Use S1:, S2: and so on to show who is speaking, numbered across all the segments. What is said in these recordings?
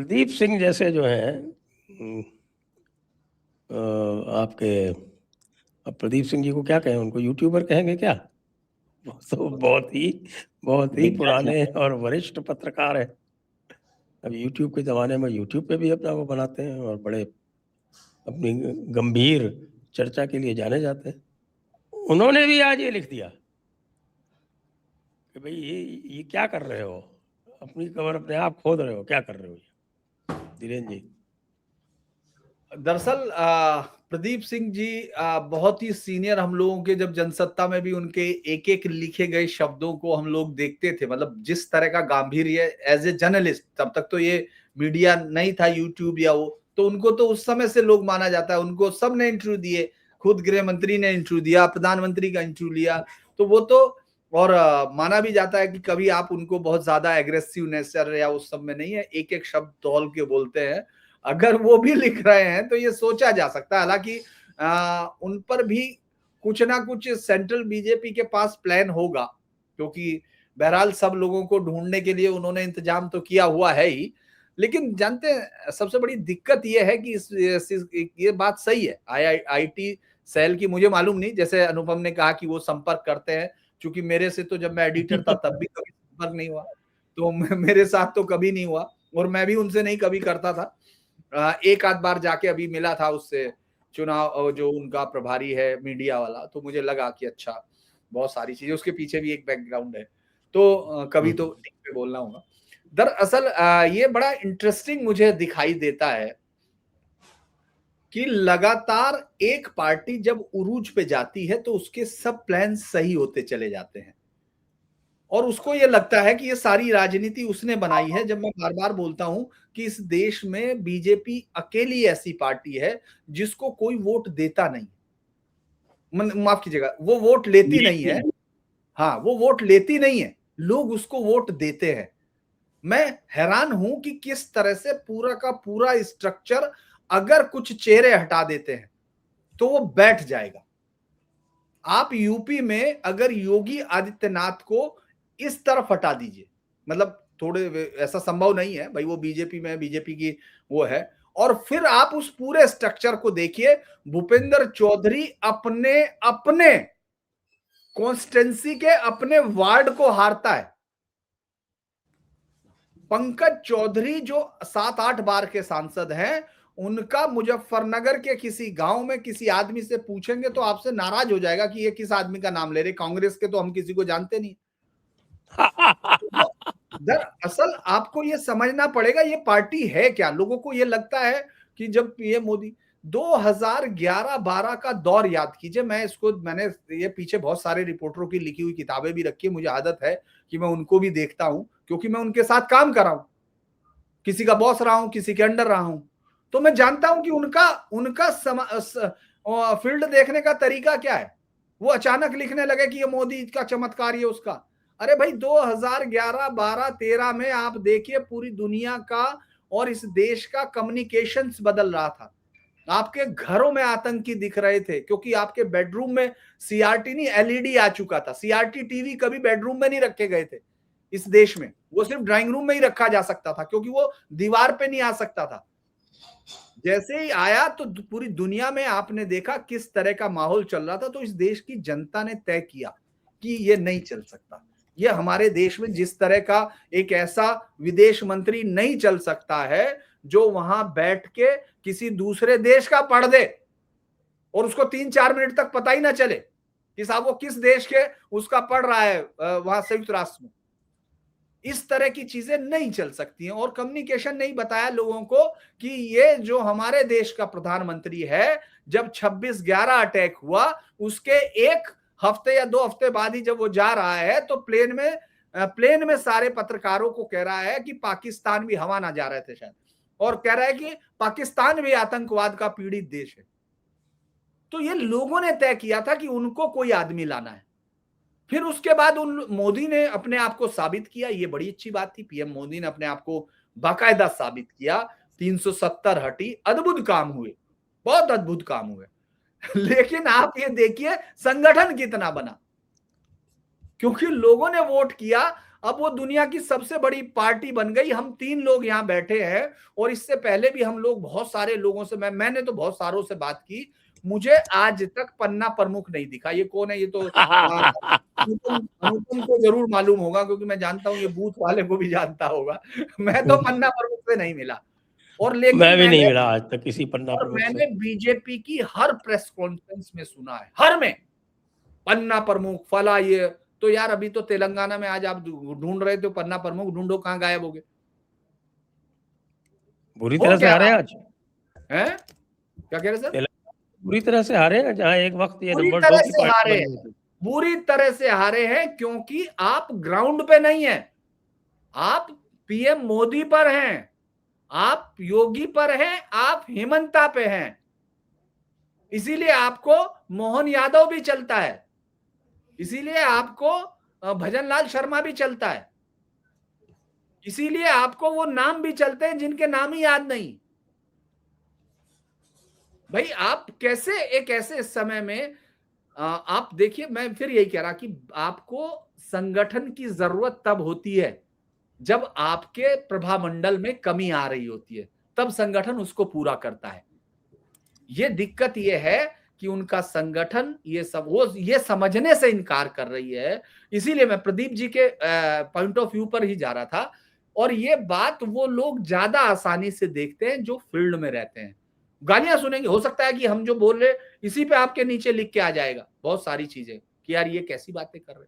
S1: प्रदीप सिंह जैसे जो हैं आपके, अब प्रदीप सिंह जी को क्या कहें, उनको यूट्यूबर कहेंगे क्या? वो तो बहुत ही पुराने और वरिष्ठ पत्रकार है। अब यूट्यूब के ज़माने में यूट्यूब पे भी अपना वो बनाते हैं और बड़े अपनी गंभीर चर्चा के लिए जाने जाते हैं। उन्होंने भी आज ये लिख दिया कि भाई ये क्या कर रहे हो, अपनी कबर अपने आप खोद रहे हो, क्या कर रहे हो ये? धीरेन्द्र जी।
S2: दरअसल प्रदीप सिंह जी बहुत ही सीनियर, हम लोगों के जब जनसत्ता में भी उनके एक एक लिखे गए शब्दों को हम लोग देखते थे, मतलब जिस तरह का गांभीर्य एज ए जर्नलिस्ट, तब तक तो ये मीडिया नहीं था, यूट्यूब या वो, तो उनको तो उस समय से लोग माना जाता है, उनको सब ने इंटरव्यू दिए, खुद गृह मंत्री ने इंटरव्यू दिया, प्रधानमंत्री का इंटरव्यू लिया, तो वो तो और माना भी जाता है कि कभी आप उनको बहुत ज्यादा एग्रेसिवनेस या उस सब में नहीं है, एक एक शब्द तौल के बोलते हैं। अगर वो भी लिख रहे हैं तो ये सोचा जा सकता है, हालांकि उन पर भी कुछ ना कुछ सेंट्रल बीजेपी के पास प्लान होगा, क्योंकि बहरहाल सब लोगों को ढूंढने के लिए उन्होंने इंतजाम तो किया हुआ है ही। लेकिन जानते हैं सबसे बड़ी दिक्कत ये है कि ये बात सही है, आईआईटी सेल की मुझे मालूम नहीं, जैसे अनुपम ने कहा कि वो संपर्क करते हैं, क्योंकि मेरे से तो जब मैं एडिटर था तब भी कभी संपर्क नहीं हुआ, तो मेरे साथ तो कभी नहीं हुआ, और मैं भी उनसे नहीं कभी करता था। एक आध बार जाके अभी मिला था उससे, चुनाव जो उनका प्रभारी है मीडिया वाला, तो मुझे लगा कि अच्छा बहुत सारी चीजें उसके पीछे भी एक बैकग्राउंड है, तो कभी तो ठीक पे बोलना होगा। दरअसल ये बड़ा इंटरेस्टिंग मुझे दिखाई देता है कि लगातार एक पार्टी जब उरूज पे जाती है तो उसके सब प्लान सही होते चले जाते हैं, और उसको ये लगता है कि ये सारी राजनीति उसने बनाई है। जब मैं बार बार बोलता हूं कि इस देश में बीजेपी अकेली ऐसी पार्टी है जिसको कोई वोट देता नहीं, माफ कीजिएगा, वो वोट लेती नहीं है, हाँ वो वोट लेती नहीं है, लोग उसको वोट देते हैं। मैं हैरान हूं कि किस तरह से पूरा का पूरा स्ट्रक्चर अगर कुछ चेहरे हटा देते हैं तो वो बैठ जाएगा। आप यूपी में अगर योगी आदित्यनाथ को इस तरफ हटा दीजिए, मतलब थोड़े ऐसा संभव नहीं है भाई, वो बीजेपी में, बीजेपी की वो है, और फिर आप उस पूरे स्ट्रक्चर को देखिए, भूपेंद्र चौधरी अपने अपने कॉन्स्टिट्यूंसी के अपने वार्ड को हारता है। पंकज चौधरी जो 7-8 बार के सांसद हैं, उनका मुजफ्फरनगर के किसी गांव में किसी आदमी से पूछेंगे तो आपसे नाराज हो जाएगा कि ये किस आदमी का नाम ले रहे, कांग्रेस के तो हम किसी को जानते नहीं। दरअसल आपको ये समझना पड़ेगा ये पार्टी है क्या। लोगों को ये लगता है कि जब पीएम मोदी 2011-12 का दौर याद कीजिए, मैंने ये पीछे बहुत सारे रिपोर्टरों की लिखी हुई किताबें भी रखी है, मुझे आदत है कि मैं उनको भी देखता हूं, क्योंकि मैं उनके साथ काम कर रहा हूं, किसी का बॉस रहा हूं, किसी के अंडर रहा हूं, तो मैं जानता हूं कि उनका उनका फील्ड देखने का तरीका क्या है। वो अचानक लिखने लगे कि ये मोदी का चमत्कार, ये उसका, अरे भाई 2011, 12, 13 में आप देखिए पूरी दुनिया का और इस देश का कम्युनिकेशंस बदल रहा था। आपके घरों में आतंकी दिख रहे थे, क्योंकि आपके बेडरूम में सीआरटी नहीं एलईडी आ चुका था। सीआरटी टीवी कभी बेडरूम में नहीं रखे गए थे इस देश में, वो सिर्फ ड्राइंग रूम में ही रखा जा सकता था, क्योंकि वो दीवार पे नहीं आ सकता था। जैसे ही आया तो पूरी दुनिया में आपने देखा किस तरह का माहौल चल रहा था, तो इस देश की जनता ने तय किया कि ये नहीं चल सकता, ये हमारे देश में जिस तरह का एक ऐसा विदेश मंत्री नहीं चल सकता है जो वहां बैठ के किसी दूसरे देश का पढ़ दे और उसको 3-4 मिनट तक पता ही ना चले कि साहब वो किस देश के उसका पढ़ रहा है वहां संयुक्त राष्ट्र में। इस तरह की चीजें नहीं चल सकती हैं, और कम्युनिकेशन नहीं बताया लोगों को कि ये जो हमारे देश का प्रधानमंत्री है, जब 26/11 अटैक हुआ उसके 1 हफ्ते या 2 हफ्ते बाद ही जब वो जा रहा है तो प्लेन में सारे पत्रकारों को कह रहा है कि पाकिस्तान भी, हवा ना जा रहे थे शायद, और कह रहा है कि पाकिस्तान भी आतंकवाद का पीड़ित देश है। तो ये लोगों ने तय किया था कि उनको कोई आदमी लाना है। फिर उसके बाद उन मोदी ने अपने आप को साबित किया, ये बड़ी अच्छी बात थी, पीएम मोदी ने अपने आप को बाकायदा साबित किया, 370 हटी, अद्भुत काम हुए, बहुत अद्भुत काम हुए। लेकिन आप ये देखिए संगठन कितना बना, क्योंकि लोगों ने वोट किया अब वो दुनिया की सबसे बड़ी पार्टी बन गई। हम 3 लोग यहाँ बैठे हैं और इससे पहले भी हम लोग बहुत सारे लोगों से, मैंने तो बहुत सारों से बात की, मुझे आज तक पन्ना प्रमुख नहीं दिखा। ये कौन है? ये तो अनुपम अनुपम को जरूर मालूम होगा, क्योंकि मैं जानता हूँ ये बूथ वाले को भी जानता होगा। मैं तो पन्ना प्रमुख से नहीं मिला। और लेकिन
S1: मैं भी नहीं मिला आज तक किसी पन्ना
S2: और
S1: प्रमुख
S2: मैंने
S1: से।
S2: बीजेपी की हर प्रेस कॉन्फ्रेंस में सुना है, हर में पन्ना प्रमुख फला ये। तो यार अभी तो तेलंगाना में आज आप ढूंढ रहे थे पन्ना प्रमुख, ढूंढो कहाँ गायब हो गए?
S1: बुरी
S2: हो
S1: तरह से
S2: क्या
S1: हारे
S2: रहा
S1: आज।
S2: है? क्या कह रहे सर?
S1: बुरी तरह से हारे हैं, जहाँ एक वक्त ये
S2: पूरी
S1: नंबर 2
S2: तरह
S1: की
S2: से
S1: पार्टी
S2: हारे
S1: बन
S2: हैं,
S1: गई थी।
S2: बुरी तरह से हारे हैं, क्योंकि आप ग्राउंड पे नहीं है। आप पीएम मोदी पर हैं, आप योगी पर हैं, आप हेमंता पे हैं। इसीलिए आपको मोहन यादव भी चलता है, इसीलिए आपको भजन लाल शर्मा भी चलता है, इसीलिए आपको वो नाम भी चलते हैं जिनके नाम ही याद नहीं। भाई आप कैसे एक ऐसे समय में आप देखिए, मैं फिर यही कह रहा कि आपको संगठन की जरूरत तब होती है जब आपके प्रभामंडल में कमी आ रही होती है, तब संगठन उसको पूरा करता है। ये दिक्कत ये है कि उनका संगठन वो ये समझने से इनकार कर रही है। इसीलिए मैं प्रदीप जी के पॉइंट ऑफ व्यू पर ही जा रहा था। और ये बात वो लोग ज्यादा आसानी से देखते हैं जो फील्ड में रहते हैं। गालियां सुनेंगे, हो सकता है कि हम जो बोल रहे इसी पे आपके नीचे लिख के आ जाएगा बहुत सारी चीजें कि यार ये कैसी बातें कर रहे।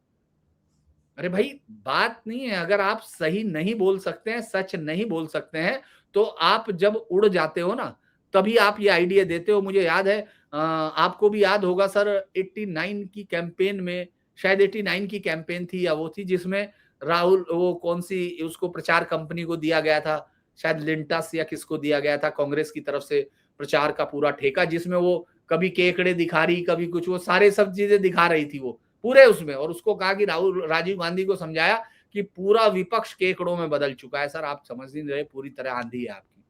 S2: अरे भाई बात नहीं है, अगर आप सही नहीं बोल सकते हैं, सच नहीं बोल सकते हैं, तो आप जब उड़ जाते हो ना, तभी आप ये आइडिया देते हो। मुझे याद है, आपको भी याद होगा सर, 89 की कैंपेन में, शायद 89 की कैंपेन थी या वो थी जिसमें राहुल, वो कौन सी उसको प्रचार कंपनी को दिया गया था, शायद लिंटस या किसको दिया गया था, कांग्रेस की तरफ से प्रचार का पूरा ठेका, जिसमें वो कभी केकड़े दिखा रही, कभी कुछ, वो सारे सब चीजें दिखा रही थी वो पूरे उसमें। और उसको कहा कि राजीव गांधी को समझाया कि पूरा विपक्ष केकड़ों में बदल चुका है। सर आप समझ नहीं रहे, पूरी तरह आंधी है आपकी।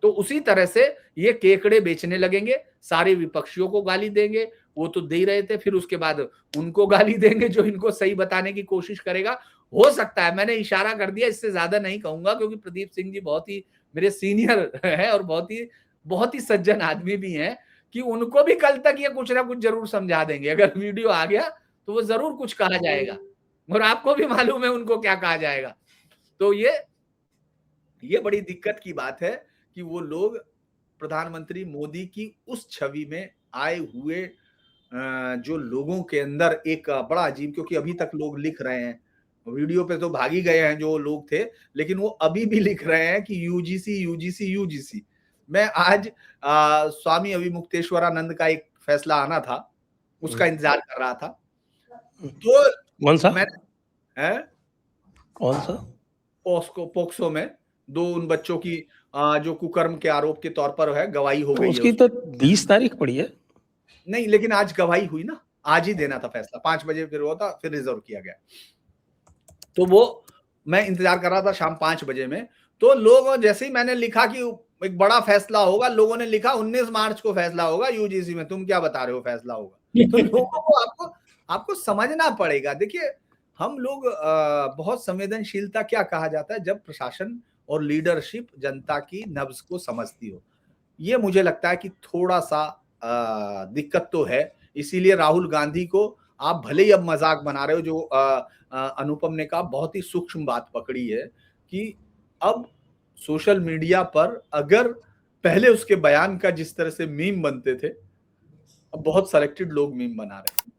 S2: तो उसी तरह से ये केकड़े बेचने लगेंगे, सारे विपक्षियों को गाली देंगे, वो तो दे ही रहे थे, फिर उसके बाद उनको गाली देंगे जो इनको सही बताने की कोशिश करेगा। हो सकता है, मैंने इशारा कर दिया, इससे ज्यादा नहीं कहूंगा, क्योंकि प्रदीप सिंह जी बहुत ही मेरे सीनियर है और बहुत ही सज्जन आदमी भी हैं, कि उनको भी कल तक ये कुछ ना कुछ जरूर समझा देंगे। अगर वीडियो आ गया तो वो जरूर कुछ कहा जाएगा, और आपको भी मालूम है उनको क्या कहा जाएगा। तो ये बड़ी दिक्कत की बात है कि वो लोग प्रधानमंत्री मोदी की उस छवि में आए हुए जो लोगों के अंदर एक बड़ा अजीब, क्योंकि अभी तक लोग लिख रहे हैं, वीडियो पे तो भाग ही गए हैं जो लोग थे, लेकिन वो अभी भी लिख रहे हैं कि यूजीसी यूजीसी यूजीसी। मैं आज स्वामी अभिमुक्तेश्वरानंद का एक फैसला आना था, उसका इंतजार कर रहा था। तो
S1: कौन सा?
S2: मैं
S1: कौन सा?
S2: पोक्सो में दो उन बच्चों की जो कुकर्म के आरोप के तौर पर है, गवाही हो
S1: तो
S2: गई है
S1: उसकी तो 20 तारीख पड़ी है।
S2: नहीं, लेकिन आज गवाही हुई ना, आज ही देना था फैसला, 5 बजे फिर हुआ था, फिर रिजर्व किया गया। तो वो मैं इंतजार कर रहा था शाम 5 बजे में। तो लोग, जैसे ही मैंने लिखा कि एक बड़ा फैसला होगा, लोगों ने लिखा 19 मार्च को फैसला होगा यूजीसी में, तुम क्या बता रहे हो फैसला होगा। तो लोगों को आपको समझना पड़ेगा। देखिए हम लोग बहुत संवेदनशीलता, क्या कहा जाता है, जब प्रशासन और लीडरशिप जनता की नब्ज को समझती हो। ये मुझे लगता है कि थोड़ा सा दिक्कत तो है। इसीलिए राहुल गांधी को आप भले ही अब मजाक बना रहे हो, जो अनुपम ने कहा बहुत ही सूक्ष्म बात पकड़ी है कि अब सोशल मीडिया पर अगर पहले उसके बयान का जिस तरह से मीम बनते थे, अब बहुत सेलेक्टेड लोग मीम बना रहे हैं।